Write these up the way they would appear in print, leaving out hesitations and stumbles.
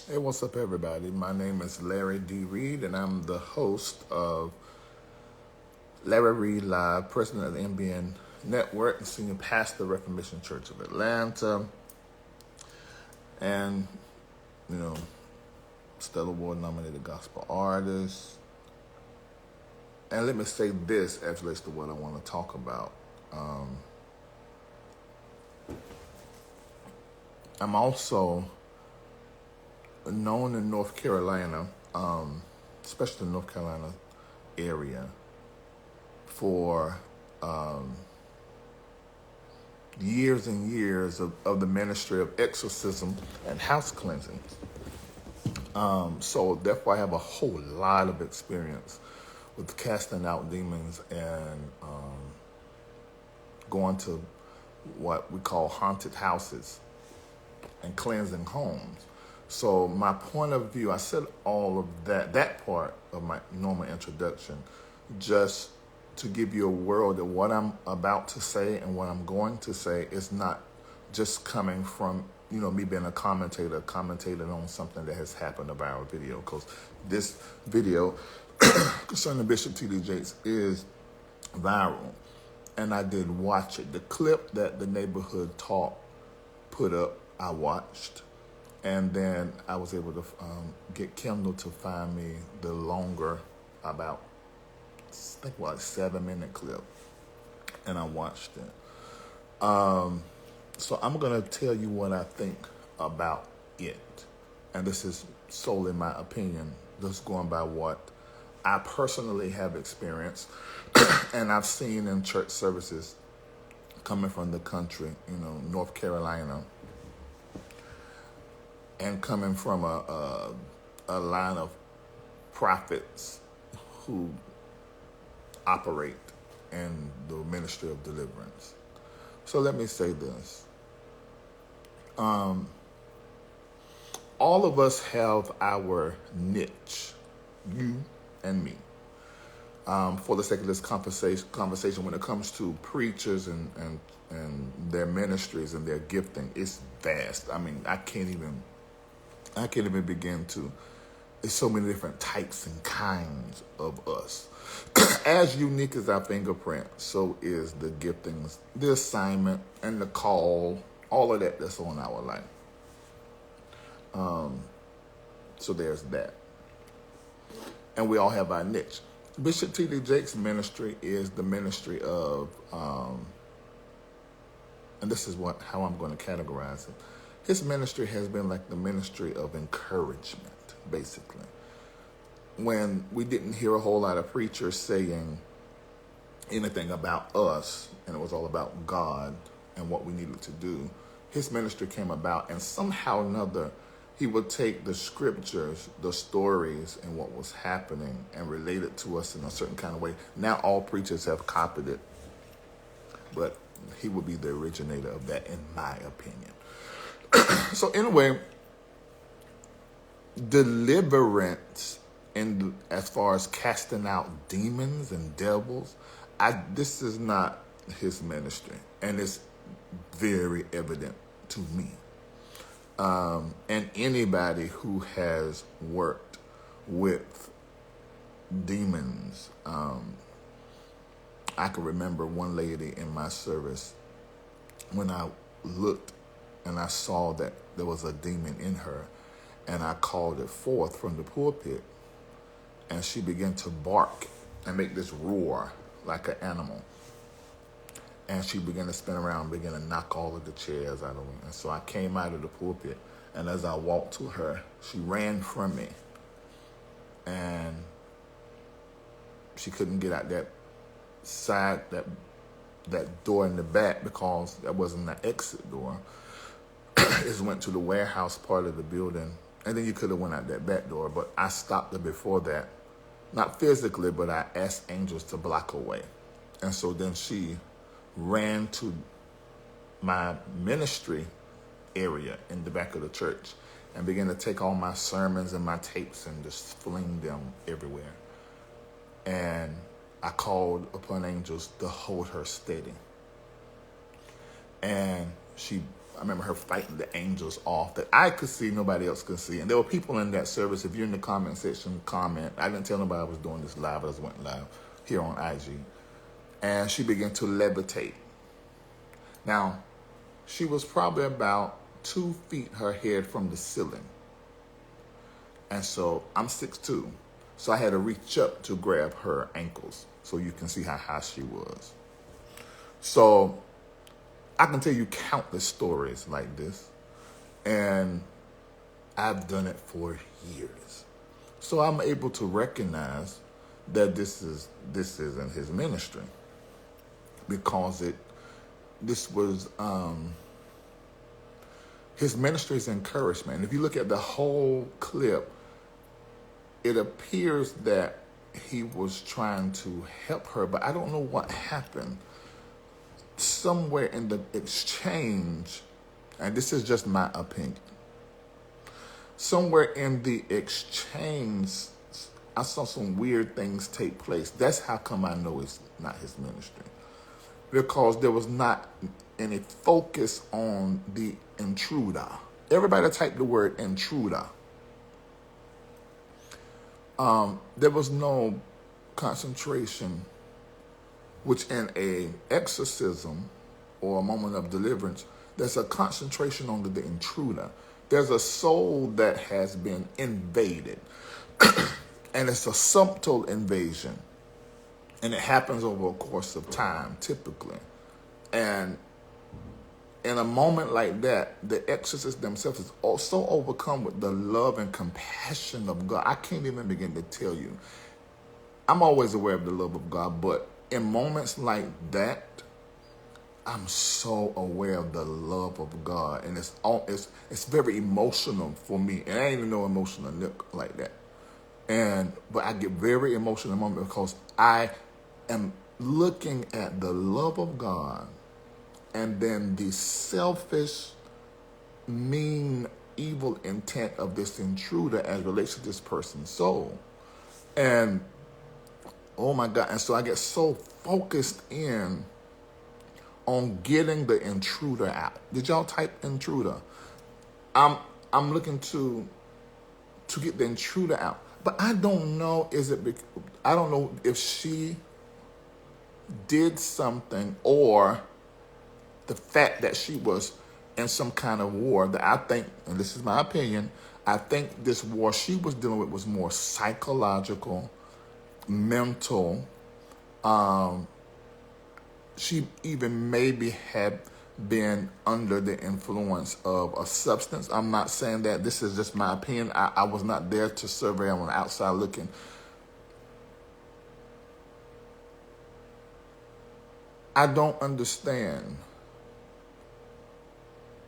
Hey, what's up, everybody? My name is Larry D. Reid, and I'm the host of Larry Reid Live, president of the MBN Network, and senior pastor of Reformation Church of Atlanta, and, you know, Stellar Award nominated gospel artist. And let me say this as relates to what I want to talk about. I'm also known in North Carolina, especially the North Carolina area, for years and years of the ministry of exorcism and house cleansing. So therefore I have a whole lot of experience with casting out demons and going to what we call haunted houses and cleansing homes. So my point of view, I said all of that part of my normal introduction, just to give you a world of what I'm about to say and what I'm going to say is not just coming from, me being a commentator on something that has happened about our video. Because this video concerning Bishop T.D. Jakes is viral. And I did watch it. The clip that the Neighborhood Talk put up, I watched. And then I was able to get Kendall to find me the longer, about, I think, 7-minute clip. And I watched it. So I'm going to tell you what I think about it. And this is solely my opinion, just going by what I personally have experienced and I've seen in church services coming from the country, North Carolina, and coming from a line of prophets who operate in the ministry of deliverance. So let me say this. All of us have our niche, you and me. For the sake of this conversation, when it comes to preachers and their ministries and their gifting, it's vast. I mean, I can't even begin to. There's so many different types and kinds of us. As unique as our fingerprint, so is the giftings, the assignment, and the call, all of that's on our life. So there's that. And we all have our niche. Bishop T.D. Jakes' ministry is the ministry of, and this is how I'm going to categorize it. His ministry has been like the ministry of encouragement, basically. When we didn't hear a whole lot of preachers saying anything about us, and it was all about God and what we needed to do, his ministry came about, and somehow or another, he would take the scriptures, the stories, and what was happening and relate it to us in a certain kind of way. Now all preachers have copied it, but he would be the originator of that, in my opinion. So anyway, deliverance, and as far as casting out demons and devils, this is not his ministry, and it's very evident to me. And anybody who has worked with demons, I can remember one lady in my service when I looked and I saw that there was a demon in her, and I called it forth from the pulpit, and she began to bark and make this roar like an animal. And she began to spin around, began to knock all of the chairs out of me. And so I came out of the pulpit, and as I walked to her, she ran from me. And she couldn't get out that side, that door in the back, because that wasn't the exit door. It went to the warehouse part of the building, and then you could have went out that back door, but I stopped her before that. Not physically, but I asked angels to block her way. And so then she ran to my ministry area in the back of the church and began to take all my sermons and my tapes and just fling them everywhere. And I called upon angels to hold her steady. And she I remember her fighting the angels off that I could see, nobody else could see. And there were people in that service. If you're in the comment section, comment. I didn't tell nobody I was doing this live. I just went live here on IG. And she began to levitate. Now, she was probably about 2 feet her head from the ceiling. And so I'm 6'2". So I had to reach up to grab her ankles so you can see how high she was. So I can tell you countless stories like this. And I've done it for years. So I'm able to recognize that this isn't his ministry. Because this was his ministry's encouragement. If you look at the whole clip, it appears that he was trying to help her, but I don't know what happened. Somewhere in the exchange, and this is just my opinion, somewhere in the exchange, I saw some weird things take place. That's how come I know it's not his ministry. Because there was not any focus on the intruder. Everybody type the word intruder. There was no concentration, which in a exorcism or a moment of deliverance, there's a concentration on the intruder. There's a soul that has been invaded. And it's a subtle invasion. And it happens over a course of time, typically. And in a moment like that, the exorcists themselves is also overcome with the love and compassion of God. I can't even begin to tell you. I'm always aware of the love of God, but in moments like that, I'm so aware of the love of God. And it's very emotional for me. And I ain't even no emotional nook like that. But I get very emotional in a moment because I am looking at the love of God and then the selfish, mean, evil intent of this intruder as relates to this person's soul. And, oh my God, and so I get so focused in on getting the intruder out. Did y'all type intruder? I'm looking to get the intruder out. But I don't know, I don't know if she did something or the fact that she was in some kind of war that I think, and this is my opinion, I think this war she was dealing with was more psychological, mental. She even maybe had been under the influence of a substance. I'm not saying that. This is just my opinion. I was not there to survey. I'm on the outside looking. I don't understand.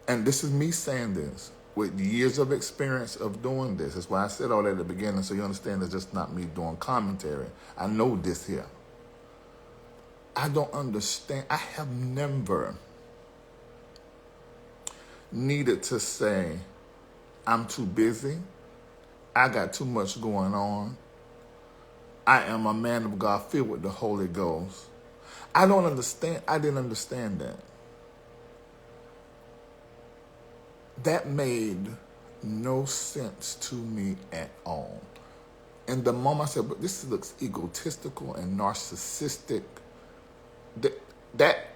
And this is me saying this with years of experience of doing this. That's why I said all that at the beginning, so you understand it's just not me doing commentary. I know this here. I don't understand. I have never needed to say, I'm too busy. I got too much going on. I am a man of God filled with the Holy Ghost. I don't understand. I didn't understand that. That made no sense to me at all. In the moment I said, but this looks egotistical and narcissistic. That,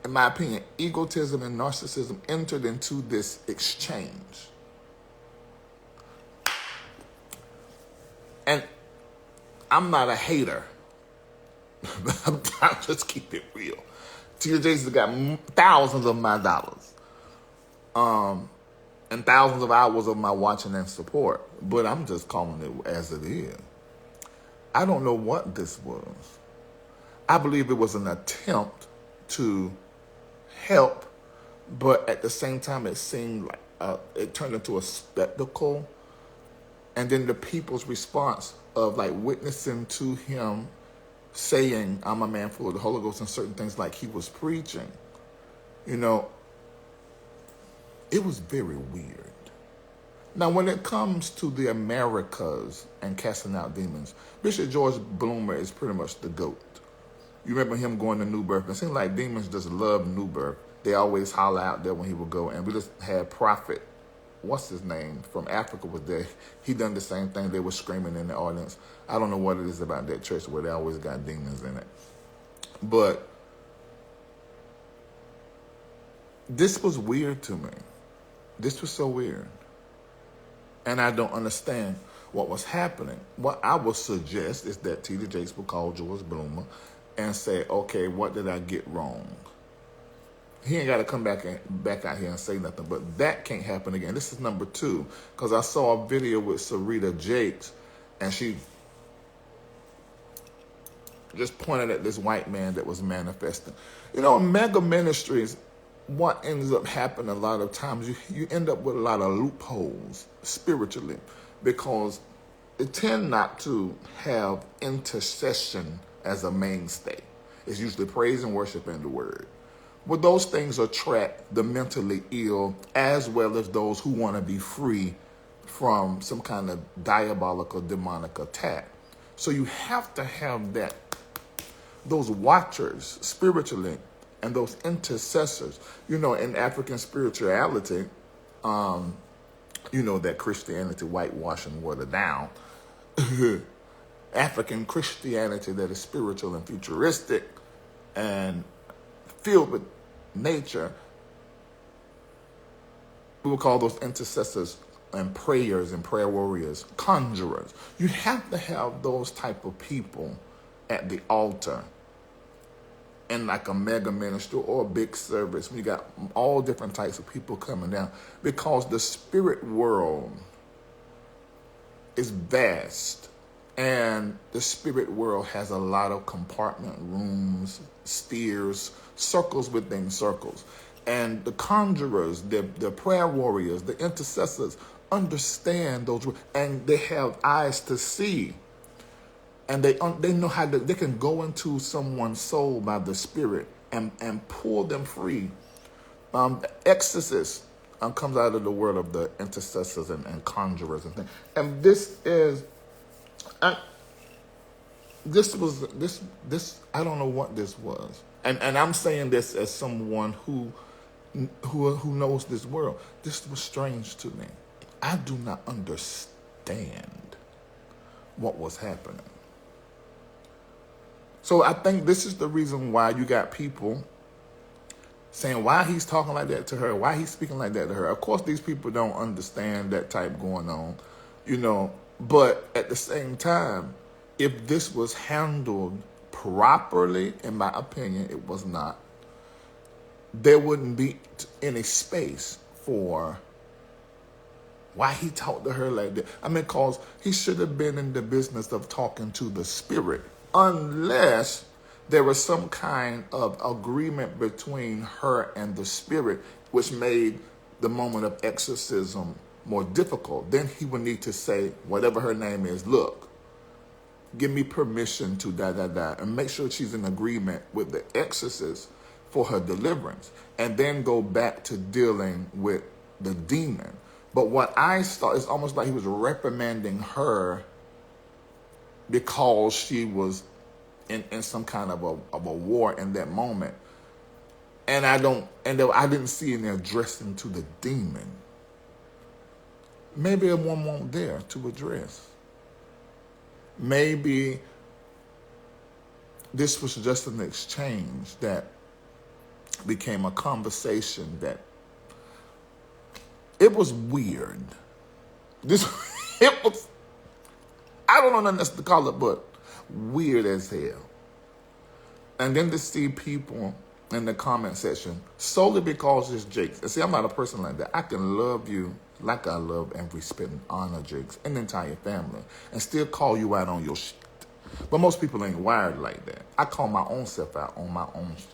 in my opinion, egotism and narcissism entered into this exchange. And I'm not a hater. I'll just keep it real. TJ's got thousands of my dollars. And thousands of hours of my watching and support. But I'm just calling it as it is. I don't know what this was. I believe it was an attempt to help, but at the same time, it seemed like it turned into a spectacle. And then the people's response of like witnessing to him saying, I'm a man full of the Holy Ghost and certain things like he was preaching, you know, it was very weird. Now, when it comes to the Americas and casting out demons, Bishop George Bloomer is pretty much the GOAT. You remember him going to New Birth. It seems like demons just love New Birth. They always holler out there when he would go. And we just had Prophet, what's his name, from Africa was there. He done the same thing. They were screaming in the audience. I don't know what it is about that church where they always got demons in it. But this was weird to me. This was so weird. And I don't understand what was happening. What I would suggest is that T.D. Jakes would call George Bloomer and say, okay, what did I get wrong? He ain't got to come back out here and say nothing, but that can't happen again. This is number 2, because I saw a video with Sarita Jakes, and she just pointed at this white man that was manifesting. You know, in mega ministries, what ends up happening a lot of times, you end up with a lot of loopholes spiritually, because they tend not to have intercession as a mainstay. It's usually praise and worship and the word. Well, those things attract the mentally ill as well as those who want to be free from some kind of diabolical demonic attack. So you have to have those watchers spiritually and those intercessors. You know, in African spirituality, you know that Christianity whitewashing watered down. African Christianity that is spiritual and futuristic and filled with nature, we will call those intercessors and prayers and prayer warriors conjurers. You have to have those type of people at the altar in like a mega ministry or a big service. We got all different types of people coming down, because the spirit world is vast. And the spirit world has a lot of compartment rooms, spheres, circles within circles. And the conjurers, the prayer warriors, the intercessors understand those, and they have eyes to see. And they know how they can go into someone's soul by the spirit and pull them free. Exorcist comes out of the word of the intercessors and conjurers and things. And this is... I don't know what this was, and I'm saying this as someone who knows this world. This was strange to me. I do not understand what was happening. So I think this is the reason why you got people saying why he's talking like that to her, why he's speaking like that to her. Of course, these people don't understand that type going on, you know. But at the same time, if this was handled properly, in my opinion, it was not, there wouldn't be any space for why he talked to her like that. I mean, because he should have been in the business of talking to the spirit, unless there was some kind of agreement between her and the spirit, which made the moment of exorcism more difficult. Then he would need to say, whatever her name is, look, give me permission to and make sure she's in agreement with the exorcist for her deliverance, and then go back to dealing with the demon. But what I saw is almost like he was reprimanding her because she was in some kind of a war in that moment. And I didn't see any addressing to the demon. Maybe one won't dare to address. Maybe this was just an exchange that became a conversation that it was weird. I don't know nothing else to call it, but weird as hell. And then to see people in the comment section solely because it's Jakes. And see, I'm not a person like that. I can love you like I love and respect and honor Jakes and the entire family and still call you out on your shit. But most people ain't wired like that. I call my own self out on my own shit.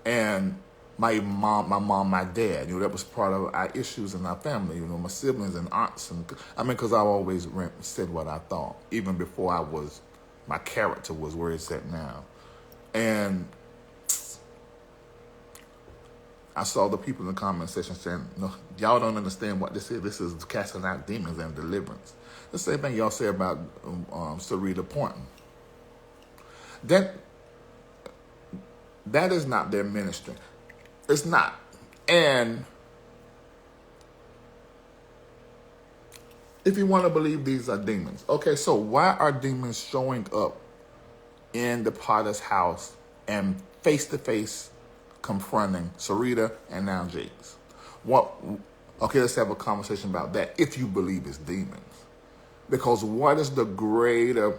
And my mom, my dad, that was part of our issues in our family, my siblings and aunts. Because I always said what I thought, even before my character was where it's at now. And I saw the people in the comment section saying, no, y'all don't understand what this is. This is casting out demons and deliverance. The same thing y'all say about Sarita Pointing. That is not their ministry. It's not. And if you want to believe these are demons, okay, so why are demons showing up in the Potter's house and face to face confronting Sarita and now Jake's? What? Okay, let's have a conversation about that if you believe it's demons. Because what is the greater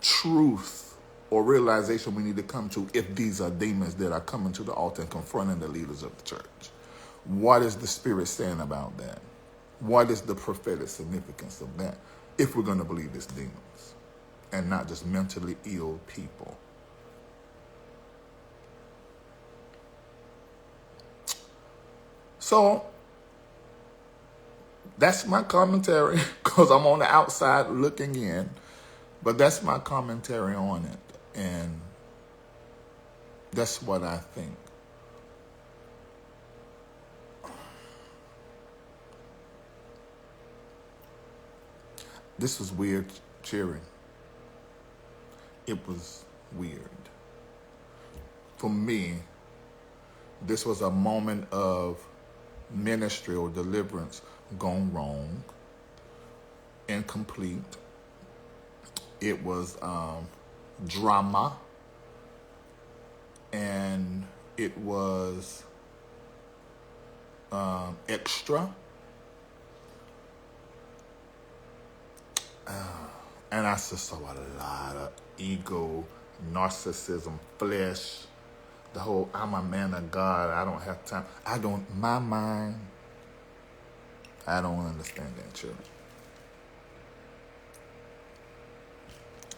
truth or realization we need to come to if these are demons that are coming to the altar and confronting the leaders of the church? What is the Spirit saying about that? What is the prophetic significance of that if we're going to believe it's demons and not just mentally ill people? So that's my commentary because I'm on the outside looking in, but that's my commentary on it, and that's what I think. This was weird cheering. It was weird. For me, this was a moment of ministry or deliverance gone wrong, incomplete. It was drama, and it was extra. And I just saw a lot of ego, narcissism, flesh, the whole I'm a man of God, I don't have time. My mind, I don't understand that, church.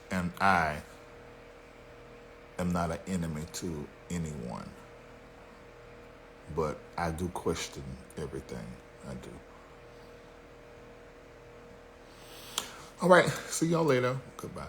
And I am not an enemy to anyone. But I do question everything. I do. All right, see y'all later. Goodbye.